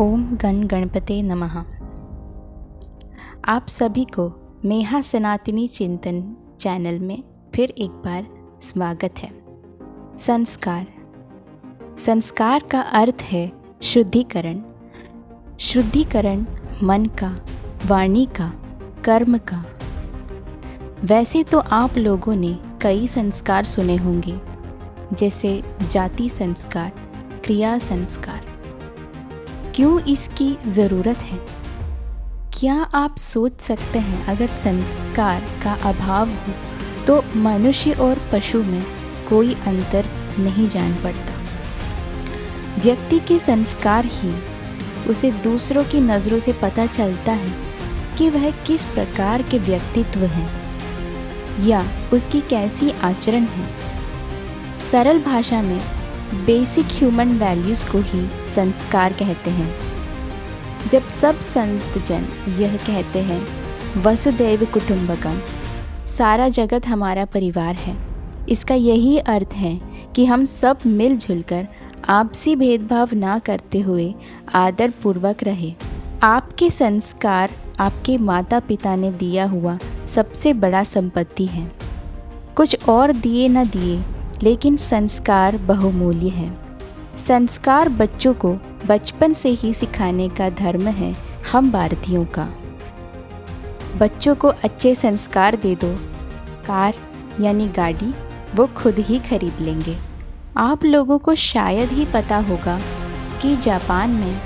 ओम गण गणपते नमः। आप सभी को मेहा सनातनी चिंतन चैनल में फिर एक बार स्वागत है। संस्कार। संस्कार का अर्थ है शुद्धिकरण। शुद्धिकरण मन का, वाणी का, कर्म का। वैसे तो आप लोगों ने कई संस्कार सुने होंगे, जैसे जाति संस्कार, क्रिया संस्कार। क्यों इसकी ज़रूरत है? क्या आप सोच सकते हैं अगर संस्कार का अभाव हो तो मनुष्य और पशु में कोई अंतर नहीं जान पड़ता। व्यक्ति के संस्कार ही उसे दूसरों की नज़रों से पता चलता है कि वह किस प्रकार के व्यक्तित्व हैं या उसकी कैसी आचरण है। सरल भाषा में बेसिक ह्यूमन वैल्यूज़ को ही संस्कार कहते हैं। जब सब संत जन यह कहते हैं वसुदैव कुटुंबकम, सारा जगत हमारा परिवार है, इसका यही अर्थ है कि हम सब मिलजुल कर आपसी भेदभाव ना करते हुए आदर पूर्वक रहे। आपके संस्कार आपके माता पिता ने दिया हुआ सबसे बड़ा संपत्ति है। कुछ और दिए न दिए, लेकिन संस्कार बहुमूल्य है। संस्कार बच्चों को बचपन से ही सिखाने का धर्म है हम भारतीयों का। बच्चों को अच्छे संस्कार दे दो, कार यानी गाड़ी वो खुद ही खरीद लेंगे। आप लोगों को शायद ही पता होगा कि जापान में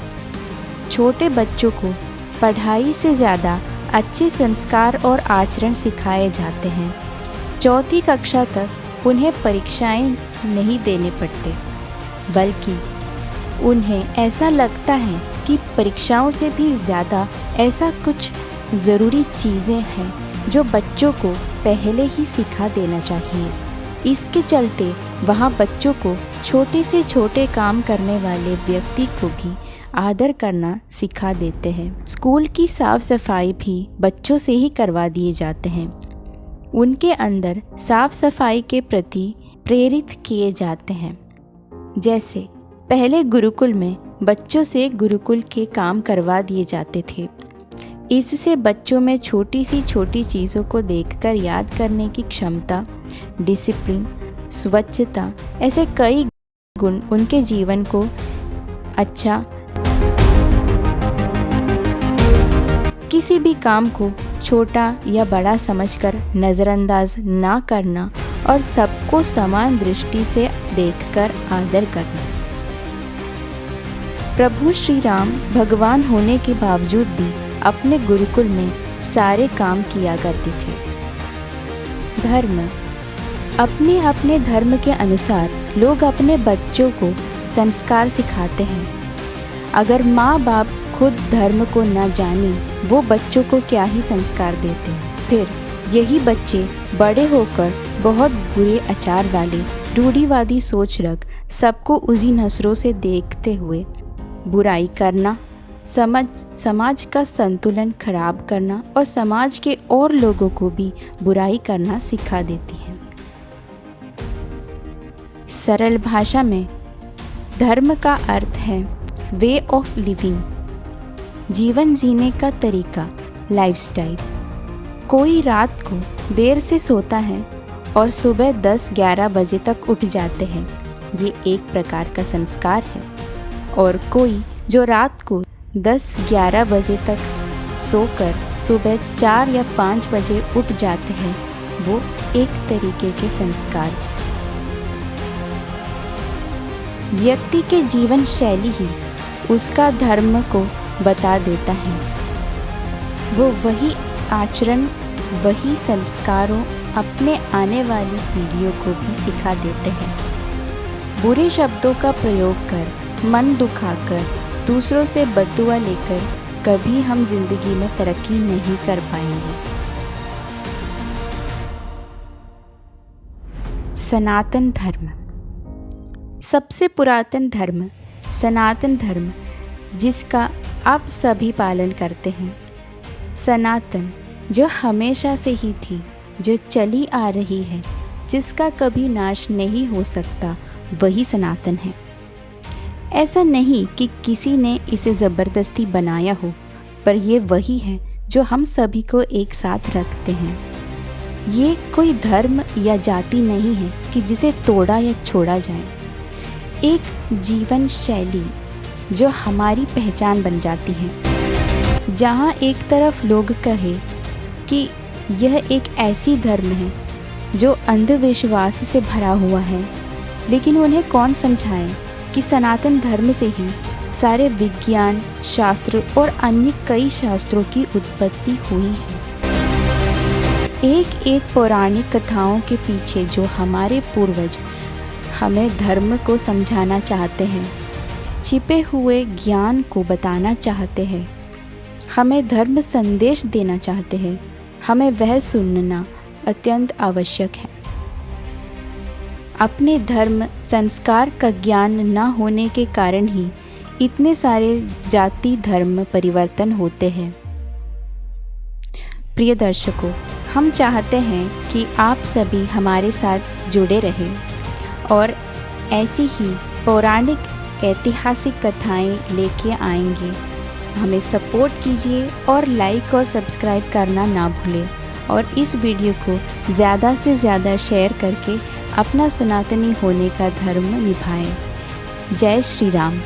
छोटे बच्चों को पढ़ाई से ज़्यादा अच्छे संस्कार और आचरण सिखाए जाते हैं। चौथी कक्षा तक उन्हें परीक्षाएं नहीं देने पड़ते, बल्कि उन्हें ऐसा लगता है कि परीक्षाओं से भी ज़्यादा ऐसा कुछ ज़रूरी चीज़ें हैं जो बच्चों को पहले ही सिखा देना चाहिए। इसके चलते वहाँ बच्चों को छोटे से छोटे काम करने वाले व्यक्ति को भी आदर करना सिखा देते हैं। स्कूल की साफ सफाई भी बच्चों से ही करवा दिए जाते हैं। उनके अंदर साफ सफाई के प्रति प्रेरित किए जाते हैं। जैसे पहले गुरुकुल में बच्चों से गुरुकुल के काम करवा दिए जाते थे। इससे बच्चों में छोटी सी छोटी चीज़ों को देखकर याद करने की क्षमता, डिसिप्लिन, स्वच्छता, ऐसे कई गुण उनके जीवन को अच्छा, किसी भी काम को छोटा या बड़ा समझकर नज़रअंदाज ना करना और सबको समान दृष्टि से देखकर आदर करना। प्रभु श्री राम भगवान होने के बावजूद भी अपने गुरुकुल में सारे काम किया करते थे। धर्म। अपने अपने धर्म के अनुसार लोग अपने बच्चों को संस्कार सिखाते हैं। अगर माँ बाप खुद धर्म को न जाने, वो बच्चों को क्या ही संस्कार देते हैं। फिर यही बच्चे बड़े होकर बहुत बुरे आचार वाले, रूढ़िवादी सोच रख सबको उसी नज़रों से देखते हुए बुराई करना, समाज का संतुलन खराब करना और समाज के और लोगों को भी बुराई करना सिखा देती है। सरल भाषा में धर्म का अर्थ है वे ऑफ लिविंग, जीवन जीने का तरीका, लाइफस्टाइल। कोई रात को देर से सोता है और सुबह 10-11 बजे तक उठ जाते हैं, ये एक प्रकार का संस्कार है। और कोई जो रात को 10-11 बजे तक सोकर सुबह 4 या 5 बजे उठ जाते हैं, वो एक तरीके के संस्कार। व्यक्ति के जीवन शैली ही उसका धर्म को बता देता है। वो वही आचरण, वही संस्कारों अपने आने वाली पीढ़ियों को भी सिखा देते हैं। बुरे शब्दों का प्रयोग कर, मन दुखाकर, दूसरों से बददुआ लेकर कभी हम जिंदगी में तरक्की नहीं कर पाएंगे। सनातन धर्म। सबसे पुरातन धर्म सनातन धर्म, जिसका आप सभी पालन करते हैं। सनातन जो हमेशा से ही थी, जो चली आ रही है, जिसका कभी नाश नहीं हो सकता, वही सनातन है। ऐसा नहीं कि किसी ने इसे ज़बरदस्ती बनाया हो, पर ये वही है जो हम सभी को एक साथ रखते हैं। ये कोई धर्म या जाति नहीं है कि जिसे तोड़ा या छोड़ा जाए। एक जीवन शैली जो हमारी पहचान बन जाती है। जहाँ एक तरफ लोग कहे कि यह एक ऐसी धर्म है जो अंधविश्वास से भरा हुआ है, लेकिन उन्हें कौन समझाए कि सनातन धर्म से ही सारे विज्ञान, शास्त्र और अन्य कई शास्त्रों की उत्पत्ति हुई है। एक एक पौराणिक कथाओं के पीछे जो हमारे पूर्वज हमें धर्म को समझाना चाहते हैं, छिपे हुए ज्ञान को बताना चाहते हैं, हमें धर्म संदेश देना चाहते हैं, हमें वह सुनना अत्यंत आवश्यक है। अपने धर्म संस्कार का ज्ञान न होने के कारण ही इतने सारे जाति धर्म परिवर्तन होते हैं। प्रिय दर्शकों, हम चाहते हैं कि आप सभी हमारे साथ जुड़े रहें और ऐसी ही पौराणिक ऐतिहासिक कथाएं लेके आएंगे। हमें सपोर्ट कीजिए और लाइक और सब्सक्राइब करना ना भूलें और इस वीडियो को ज़्यादा से ज़्यादा शेयर करके अपना सनातनी होने का धर्म निभाएं। जय श्री राम।